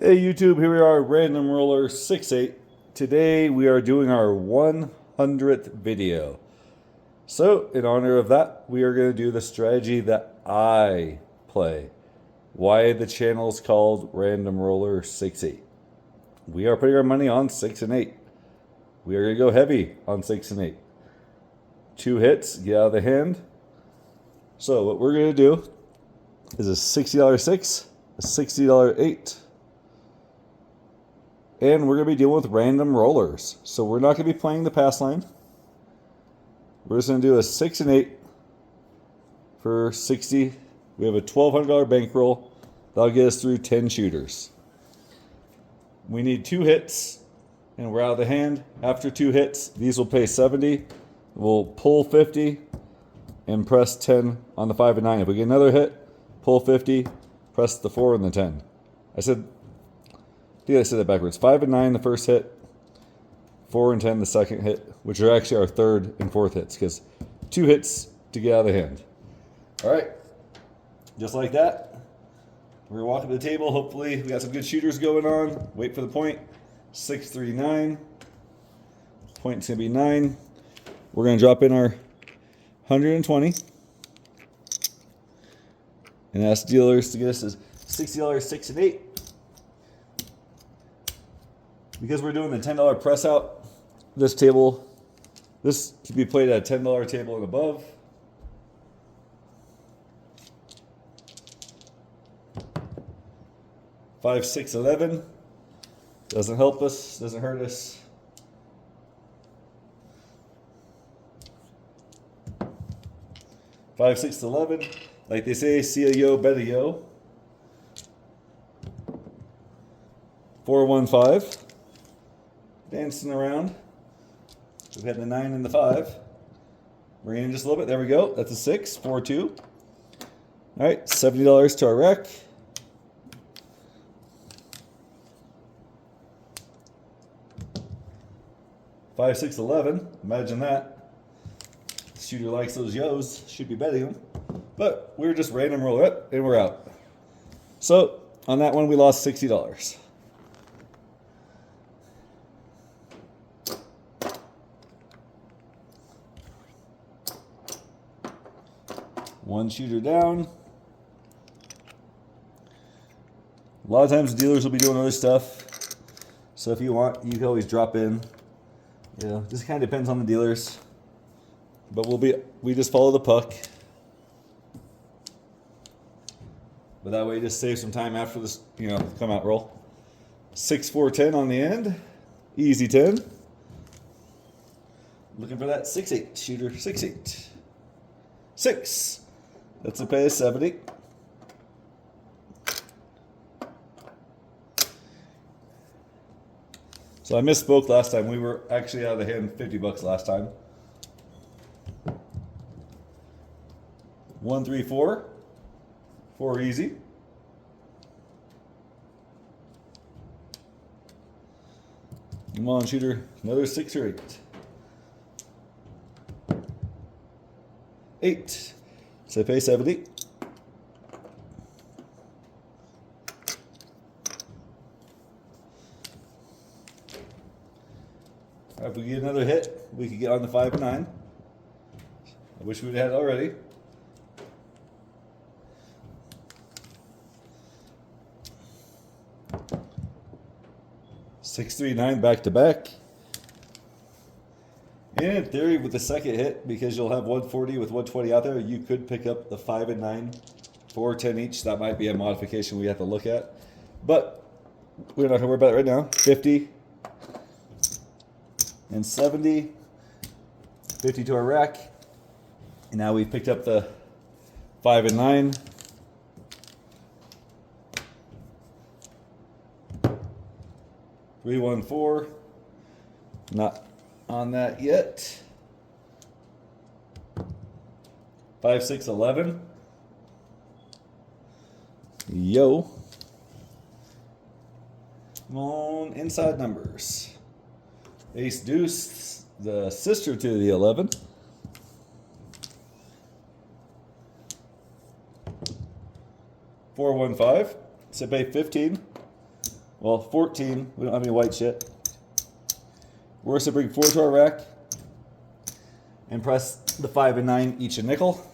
Hey YouTube, here we are, Random Roller 6-8. Today we are doing our 100th video. So, in honor of that, we are going to do the strategy that I play. Why the channel is called Random Roller 6-8. We are putting our money on 6 and 8. We are going to go heavy on 6 and 8. 2 hits, get out of the hand. So, what we're going to do is a $60 6, a $60 8. And we're going to be dealing with random rollers. So we're not going to be playing the pass line. We're just going to do a 6 and 8 for 60. We have a $1,200 bankroll. That'll get us through 10 shooters. We need 2 hits, and we're out of the hand. After 2 hits, these will pay 70. We'll pull 50 and press 10 on the 5 and 9. If we get another hit, pull 50, press the 4 and the 10. I said that backwards. 5 and 9 the first hit, 4 and 10 the second hit, which are actually our third and fourth hits because 2 hits to get out of the hand. All right, just like that. We're gonna walk up to the table. Hopefully, we got some good shooters going on. Wait for the point. 6, 3, 9. Point's gonna be 9. We're gonna drop in our 120 and ask dealers to get us a $60 6 and 8. Because we're doing the $10 press out, this table, this can be played at a $10 table and above. $5, $6, $11 doesn't help us, doesn't hurt us. $5, $6, $11, like they say, see a yo, bet a yo. 4, 1, 5. Dancing around. We've had the 9 and the 5. Bring in just a little bit. There we go. That's a 6. 4, 2. All right. $70 to our rec. $5, $6, $11. Imagine that. The shooter likes those yos. Should be betting them. But we're just random roller up and we're out. So on that one, we lost $60. One shooter down. A lot of times dealers will be doing other stuff. So if you want, you can always drop in. You know, just kind of depends on the dealers. But we just follow the puck. But that way you just save some time after this, come out roll. 6, 4, 10 on the end. Easy 10. Looking for that 6, 8 shooter. 6, 8. 6. That's a pay of 70. So I misspoke last time. We were actually out of the hand $50 last time. 1, 3, 4. 4 easy. Come on, shooter. Another 6 or 8. 8. So pay 70. If we get another hit, we could get on the 5 and 9. I wish we'd had it already. $6, 3, 9 back to back. And in theory, with the second hit, because you'll have 140 with 120 out there, you could pick up the 5 and 9 for 10 each. That might be a modification we have to look at. But we're not going to worry about it right now. 50 and 70. 50 to our rack. And now we've picked up the 5 and 9. Three, 1, 4. Not on that yet. 5, 6, 11. Yo. Come on, inside numbers. Ace deuce, the sister to the 11. 4, 1, 5. So pay 15. Well, 14. We don't have any white shit. We're going to bring 4 to our rack and press the 5 and 9 each a nickel.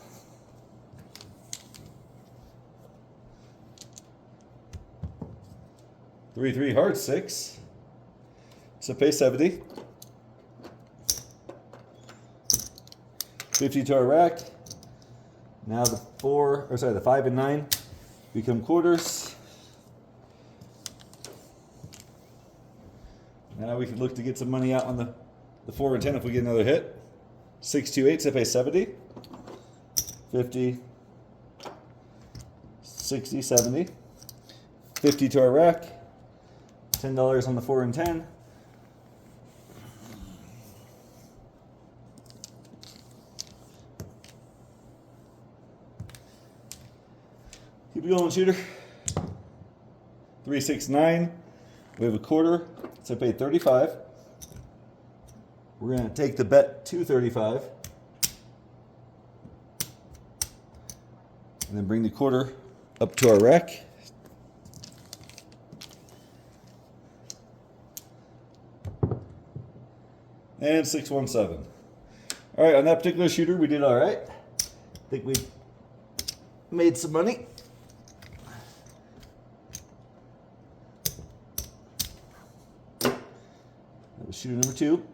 Three, 3 hard 6. So pay 70. 50 to our rack. Now the 5 and 9 become quarters. Now we can look to get some money out on the 4 and 10 if we get another hit. 6, 2, 8, so pay 70. 50. 60, 70. 50 to our rack. $10 on the 4 and 10. Keep it going, shooter. 3, 6, 9. We have a quarter, so pay 35. We're going to take the bet to 35. And then bring the quarter up to our rack. And 617. All right, on that particular shooter, we did all right. I think we made some money. That was shooter number 2.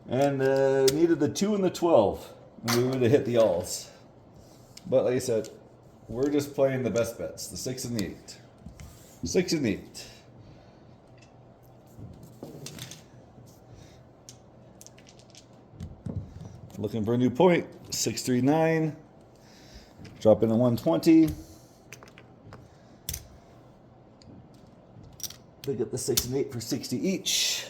And needed the 2 and the 12. And we would have hit the alls. But like I said, we're just playing the best bets. The 6 and the 8. 6 and 8. Looking for a new point. 639. Drop in a 120. Pick up the 6 and 8 for 60 each.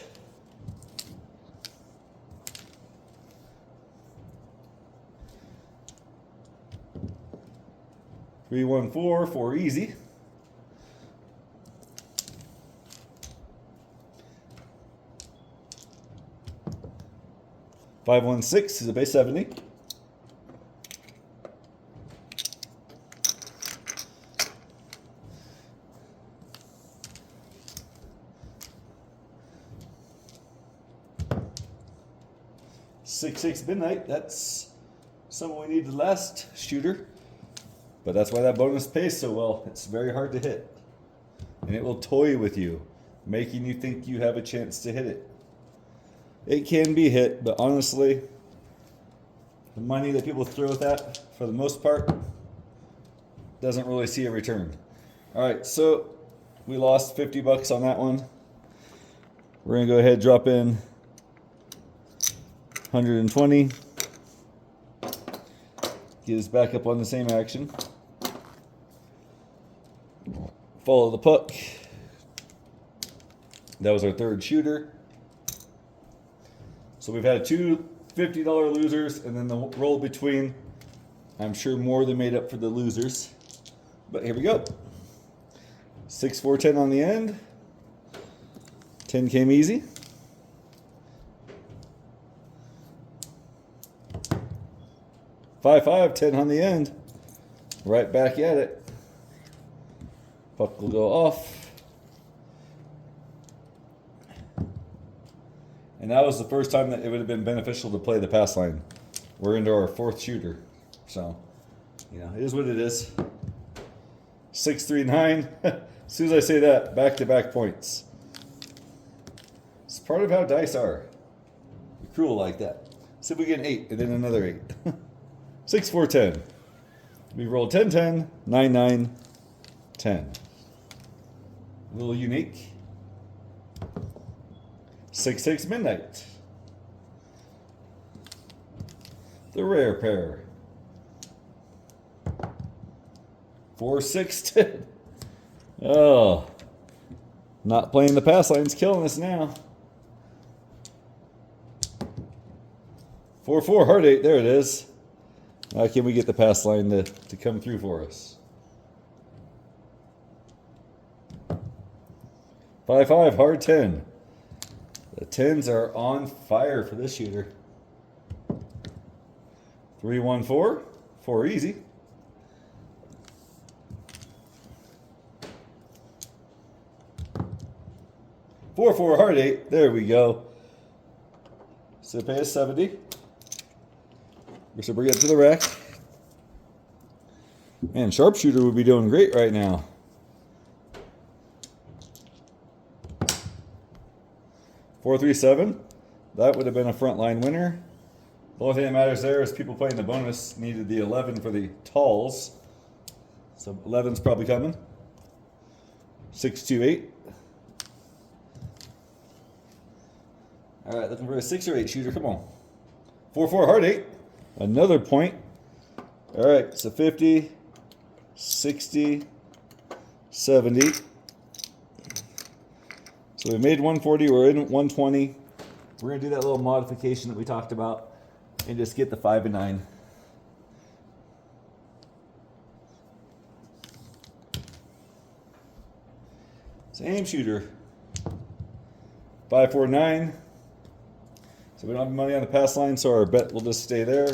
Three, 1, 4, 4 easy. Five, 1, 6 is a base 70. Six, 6 midnight. That's something we need the last shooter. But that's why that bonus pays so well. It's very hard to hit. And it will toy with you, making you think you have a chance to hit it. It can be hit, but honestly, the money that people throw at that, for the most part, doesn't really see a return. All right, so we lost 50 bucks on that one. We're gonna go ahead and drop in 120. Get us back up on the same action. Follow the puck. That was our third shooter. So we've had 2 $50 losers, and then the roll between, I'm sure, more than made up for the losers. But here we go. 6, 4, 10 on the end. 10 came easy. 5, 5, 10 on the end. Right back at it. Puck will go off. And that was the first time that it would have been beneficial to play the pass line. We're into our 4th shooter. So, it is what it is. 6, 3, 9. As soon as I say that, back-to-back points. It's part of how dice are. They're cruel like that. See if we get an 8 and then another 8. 6, 4, 10. We rolled 10, 10, 9, 9, 10. A little unique. 6, 6, midnight. The rare pair. 4, 6, 10. Oh. Not playing the pass line's killing us now. 4, 4, hard 8. There it is. How can we get the pass line to come through for us? 5, 5, hard 10. The 10s are on fire for this shooter. 3, 1, 4. 4 easy. 4-4 hard 8. There we go. So pay us 70. So bring it to the rack. Man, sharpshooter would be doing great right now. $4-3-7. That would have been a frontline winner. The only thing that matters there is people playing the bonus needed the 11 for the talls. So 11's probably coming. 6-2-8. All right, looking for a 6 or 8 shooter. Come on. 4-4 hard 8. Another point. All right, so 50, 60, 70. So we made 140. We're in 120. We're going to do that little modification that we talked about and just get the 5 and 9. Same shooter. 5-4-9. So we don't have money on the pass line, so our bet will just stay there.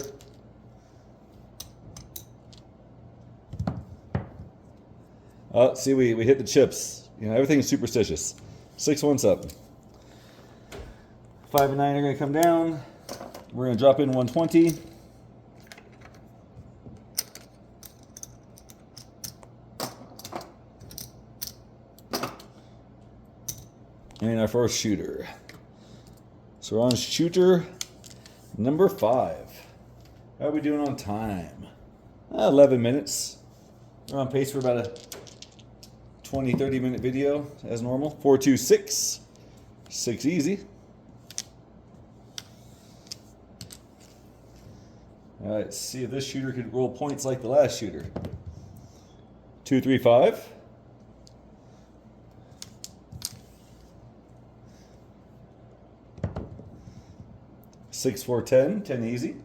See, we hit the chips. You know, everything's superstitious. 6-1-7. 5 and 9 are going to come down. We're going to drop in 120. And our first shooter. So we're on shooter number 5. How are we doing on time? 11 minutes. We're on pace for about a 20-30 minute video as normal. 4-2-6. 6 easy. All right, let's see if this shooter could roll points like the last shooter. 2-3-5. 6-4-10, 10 easy.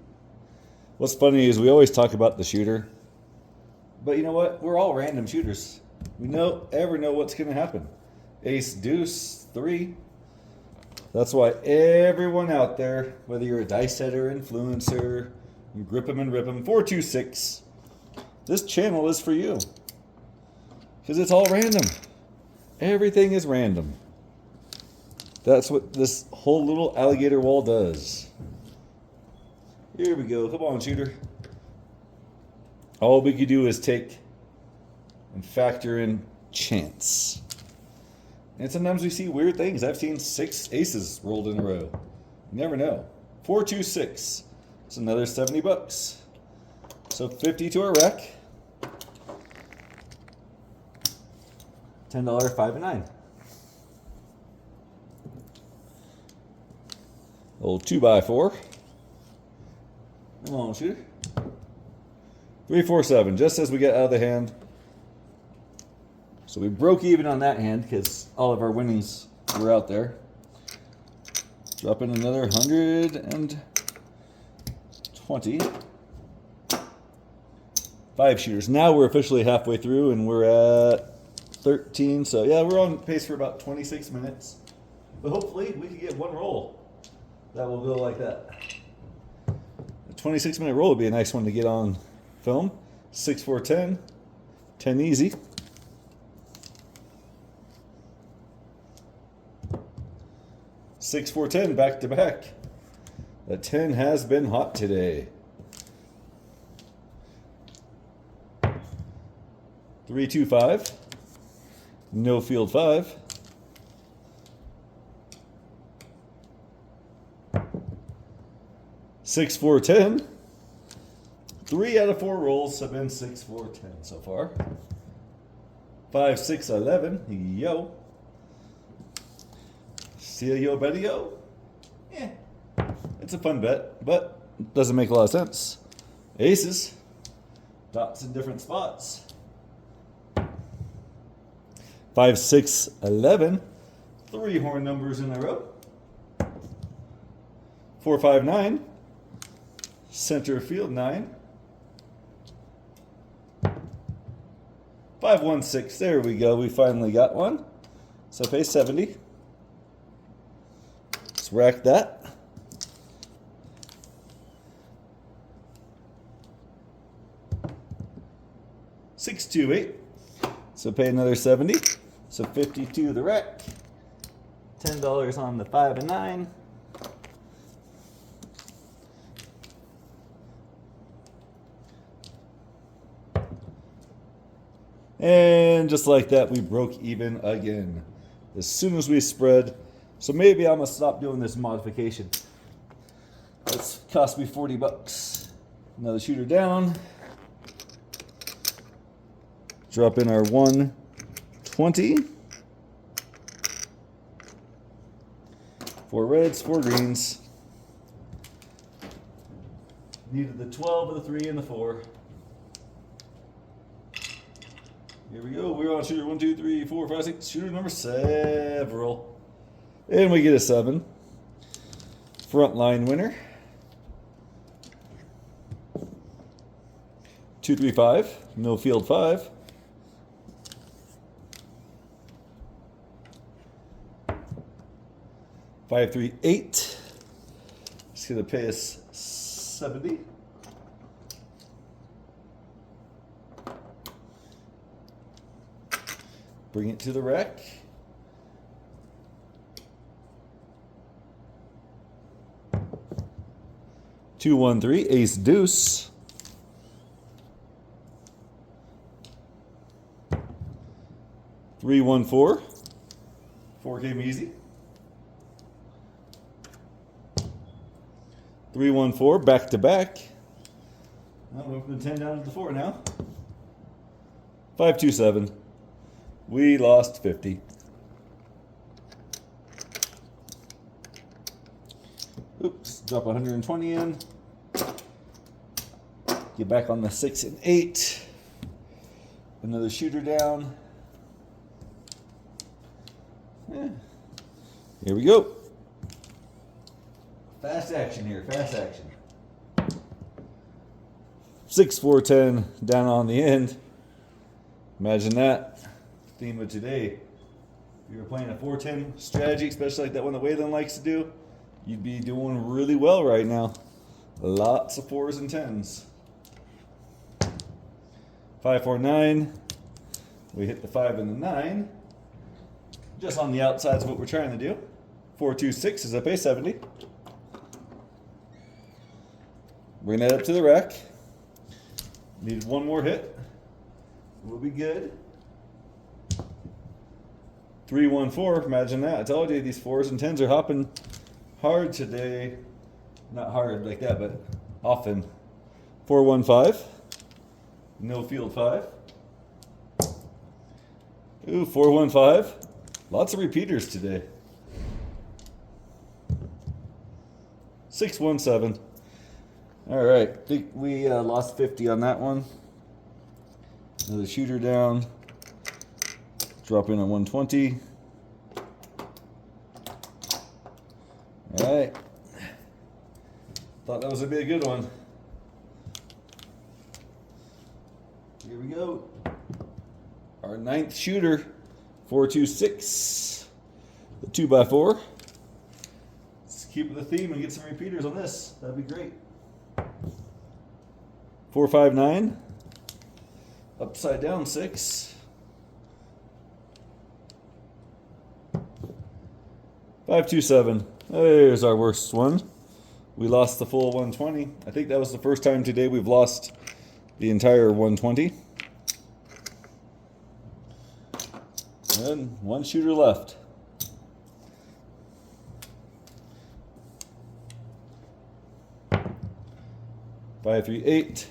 What's funny is we always talk about the shooter, but you know what? We're all random shooters. We never know what's going to happen. Ace, deuce, 3. That's why everyone out there, whether you're a dice setter, influencer, you grip them and rip them, 4-2-6. This channel is for you because it's all random. Everything is random. That's what this whole little alligator wall does. Here we go. Come on, shooter. All we can do is take and factor in chance. And sometimes we see weird things. I've seen 6 aces rolled in a row. You never know. 4-2-6. It's another $70. So 50 to our rack. $10, 5 and 9. Old 2x4. Come on, shooter. 3-4-7, just as we get out of the hand. So we broke even on that hand because all of our winnings were out there. Drop in another 120. 5 shooters. Now we're officially halfway through and we're at 13. So yeah, we're on pace for about 26 minutes. But hopefully we can get one roll that will go like that. A 26-minute roll would be a nice one to get on film. 6-4-10. 10 easy. Six, 4, 10, back to back. The 10 has been hot today. 3-2-5. No field 5. 6-4-10. 3 out of 4 rolls have been 6-4-10 so far. 5-6-11. Yo. See ya, yo, betty, yo. Yeah. It's a fun bet, but it doesn't make a lot of sense. Aces. Dots in different spots. 5-6-11. 3 horn numbers in a row. 4-5-9. Center field 9. 5-1-6. There we go. We finally got one. So pay 70. Let's rack that. $6-2-8. So pay another 70. So 52 the rack. $10 on the 5 and 9. And just like that, we broke even again as soon as we spread. So maybe I'm gonna stop doing this modification. It's cost me 40 bucks. Another shooter down. Drop in our 120. 4 reds, 4 greens. Needed the 12 of the 3 and the 4. Here we go. We're on shooter 1, 2, 3, 4, 5, 6. Shooter number several. And we get a 7. Frontline winner. 2, 3, 5. No field 5. Five, 3, 8. It's gonna pay us 70. Bring it to the rack. Two, 1, 3, ace deuce. Three, 1, 4. 4 came easy. 3, 1, 4, back to back. Well, we've been 10 down to the 4 now. 5, 2, 7. We lost 50. Oops, drop 120 in. Get back on the 6 and 8. Another shooter down. Yeah. Here we go. Fast action here, fast action. 6, 4, 10 down on the end. Imagine that. Theme of today. If you were playing a 4-10 strategy, especially like that one that Waylon likes to do, you'd be doing really well right now. Lots of 4s and 10s. 5, 4, 9. We hit the 5 and the 9. Just on the outsides of what we're trying to do. 4, 2, 6 is up a 70. Bring that up to the rack. Needed one more hit. We'll be good. 3, 1, 4. Imagine that. I told you these 4s and 10s are hopping hard today. Not hard like that, but often. 4, 1, 5. No field 5. Ooh, 4, 1, 5. Lots of repeaters today. 6, 1, 7. All right, I think we lost 50 on that one. Another shooter down. Drop in on 120. All right. Thought that was gonna be a good one. Here we go. Our 9th shooter, 4, 2, 6. The 2x4. Let's keep with the theme and get some repeaters on this. That'd be great. 4, 5, 9. Upside down 6. 5, 2, 7. There's our worst one. We lost the full 120. I think that was the first time today we've lost the entire 120. And one shooter left. Five, 3, 8.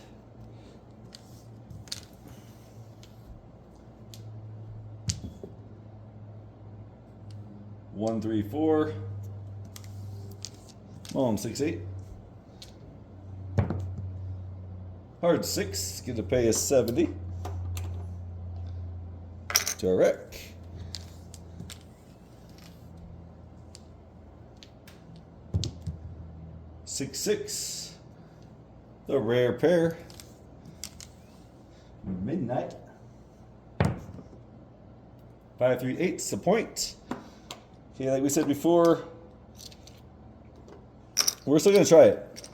One, 3, 4. Oh, 6, 8. Hard 6. Get to pay us 70. To our wreck. 6, 6. The rare pair. Midnight. 5, 3, 8's a point. Okay, like we said before, we're still gonna try it.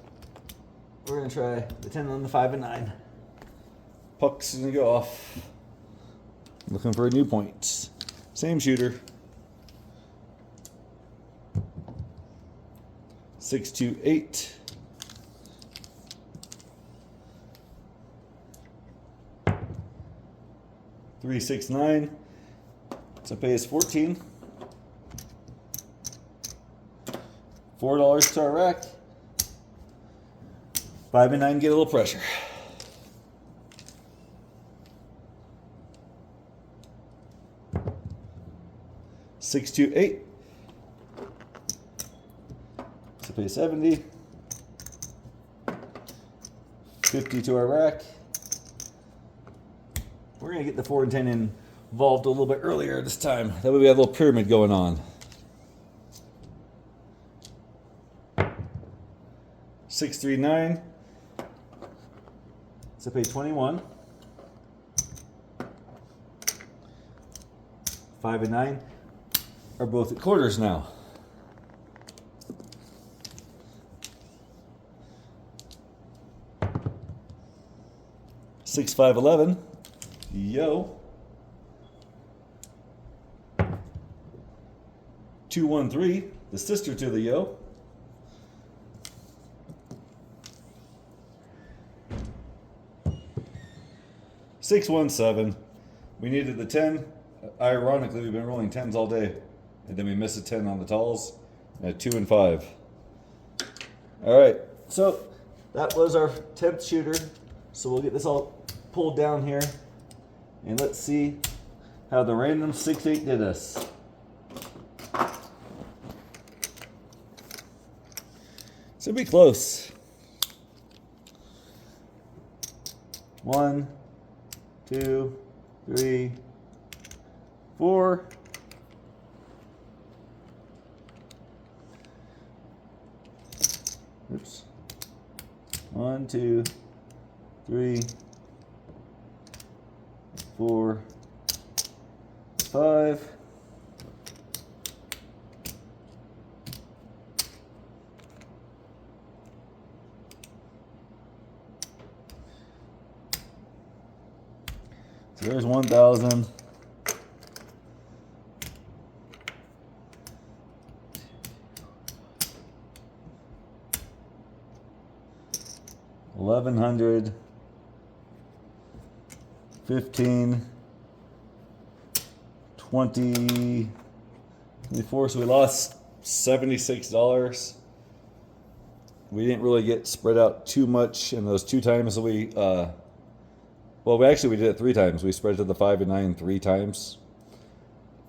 We're gonna try the 10 on the 5 and 9. Puck's gonna go off. Looking for a new point. Same shooter. 628. 369. So pay is 14. $4 to our rack. 5 and 9 get a little pressure. Six, 2, 8. So pay 70. 50 to our rack. We're gonna get the 4 and 10 involved a little bit earlier this time. That way we have a little pyramid going on. 639. So pay 21. 5 and 9 are both at quarters now. Six, 5, 11. Yo. 213, the sister to the yo. Six, 1, 7. We needed the 10. Ironically, we've been rolling 10s all day. And then we miss a 10 on the talls. At 2 and 5. Alright, so that was our 10th shooter. So we'll get this all pulled down here. And let's see how the random 6-8 did us. It's gonna be close. 1, 2, 3, 4. Oops. 1, 2, 3, 4, 5. So there's 1,000. $1,100, 15, 20, 24. So we lost $76. We didn't really get spread out too much in those 2 times that we well, we did it 3 times. We spread to the 5 and 9 3 times.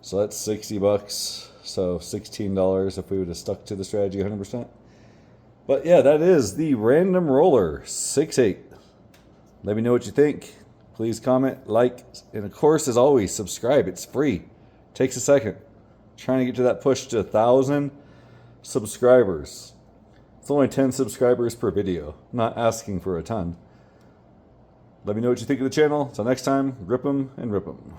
So that's $60. So $16 if we would have stuck to the strategy 100%. But yeah, that is the random roller 6-8. Let me know what you think. Please comment, like, and of course, as always, subscribe. It's free. Takes a second. Trying to get to that push to 1,000 subscribers. It's only 10 subscribers per video. I'm not asking for a ton. Let me know what you think of the channel. Until next time, grip 'em and rip 'em.